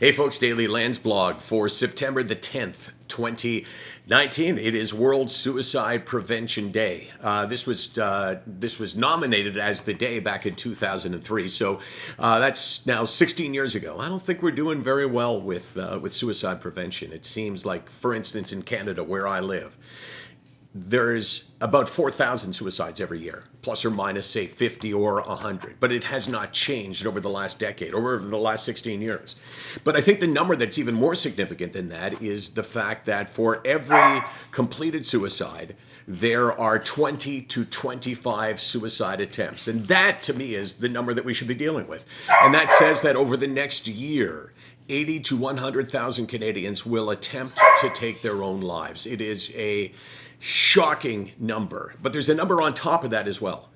Hey folks, Daily Landsblog for September the 10th, 2019. It is World Suicide Prevention Day. This was nominated as the day back in 2003, so that's now 16 years ago. I don't think we're doing very well with suicide prevention. It seems like, for instance, in Canada, where I live, there's about 4,000 suicides every year, plus or minus, say, 50 or 100. But it has not changed over the last decade, or over the last 16 years. But I think the number that's even more significant than that is the fact that for every completed suicide, there are 20 to 25 suicide attempts. And that, to me, is the number that we should be dealing with. And that says that over the next year, 80 to 100,000 Canadians will attempt to take their own lives. It is a shocking number. But there's a number on top of that as well.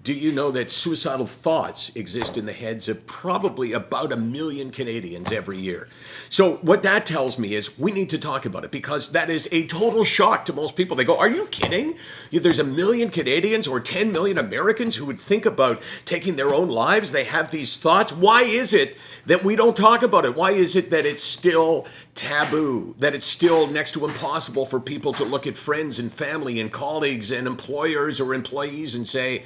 Do you know that suicidal thoughts exist in the heads of probably about 1 million Canadians every year? So what that tells me is we need to talk about it, because that is a total shock to most people. They go, are you kidding? There's 1 million Canadians or 10 million Americans who would think about taking their own lives. They have these thoughts. Why is it that we don't talk about it? Why is it that it's still taboo, that it's still next to impossible for people to look at friends and family and colleagues and employers or employees and say,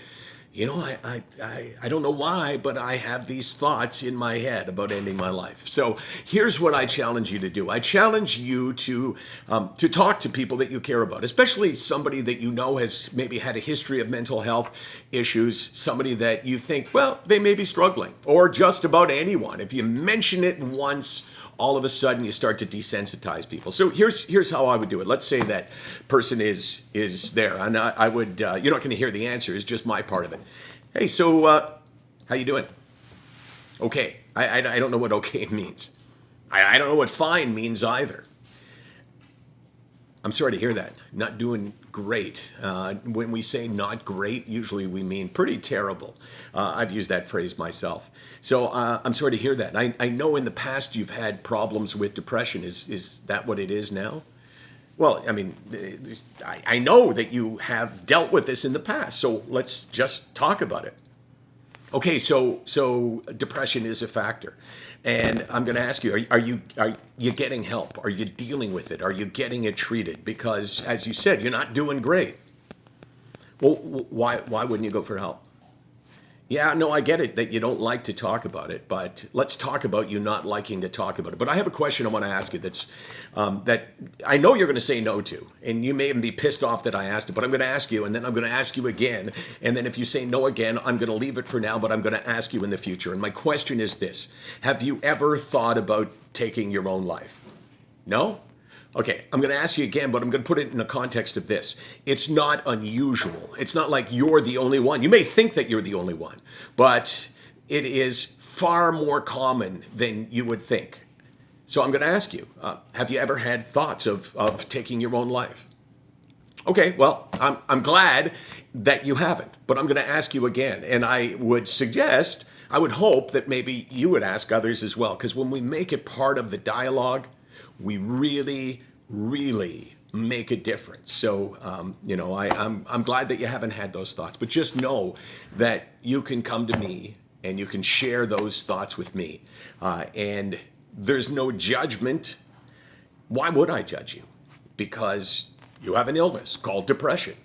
you know, I don't know why, but I have these thoughts in my head about ending my life. So here's what I challenge you to do. I challenge you to talk to people that you care about, especially somebody that you know has maybe had a history of mental health issues, somebody that you think, well, they may be struggling, or just about anyone. If you mention it once, all of a sudden you start to desensitize people. So here's how I would do it. Let's say that person is there, and I would, you're not going to hear the answer, it's just my part of it. Hey, so how you doing? Okay. I don't know what okay means. I don't know what fine means either. I'm sorry to hear that. Not doing great. When we say not great, usually we mean pretty terrible. I've used that phrase myself. So I'm sorry to hear that. I know in the past you've had problems with depression. Is that what it is now? Well, I mean, I know that you have dealt with this in the past, so let's just talk about it. Okay, so depression is a factor. And I'm going to ask you, are you getting help? Are you dealing with it? Are you getting it treated? Because, as you said, you're not doing great. Well, why wouldn't you go for help? Yeah, no, I get it that you don't like to talk about it, but let's talk about you not liking to talk about it. But I have a question I want to ask you that I know you're going to say no to, and you may even be pissed off that I asked it, but I'm going to ask you, and then I'm going to ask you again, and then if you say no again, I'm going to leave it for now, but I'm going to ask you in the future. And my question is this: have you ever thought about taking your own life? No? Okay, I'm going to ask you again, but I'm going to put it in the context of this. It's not unusual. It's not like you're the only one. You may think that you're the only one, but it is far more common than you would think. So I'm going to ask you, have you ever had thoughts of taking your own life? Okay, well, I'm glad that you haven't, but I'm going to ask you again, and I would hope that maybe you would ask others as well, because when we make it part of the dialogue, we really, really make a difference. So, I'm glad that you haven't had those thoughts, but just know that you can come to me and you can share those thoughts with me. And there's no judgment. Why would I judge you? Because you have an illness called depression.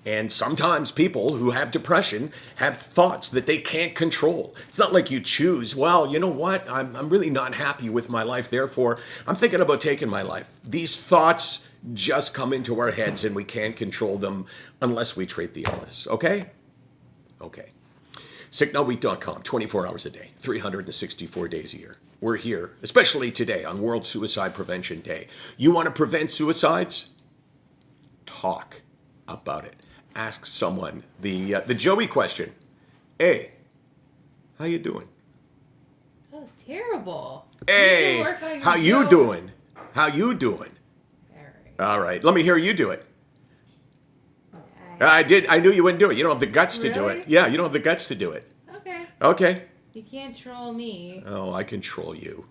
And sometimes people who have depression have thoughts that they can't control. It's not like you choose, well, you know what? I'm really not happy with my life, therefore I'm thinking about taking my life. These thoughts just come into our heads and we can't control them unless we treat the illness, okay? Okay. SickNotWeak.com, 24 hours a day, 364 days a year. We're here, especially today on World Suicide Prevention Day. You want to prevent suicides? Talk about it. Ask someone the Joey question. Hey, how you doing? That was terrible. Hey, how you doing? How you doing? All right. Let me hear you do it. Okay. I knew you wouldn't do it. You don't have the guts to do Really? it. Yeah, you don't have the guts to do it. Okay. Okay. You can't troll me. Oh, I control you.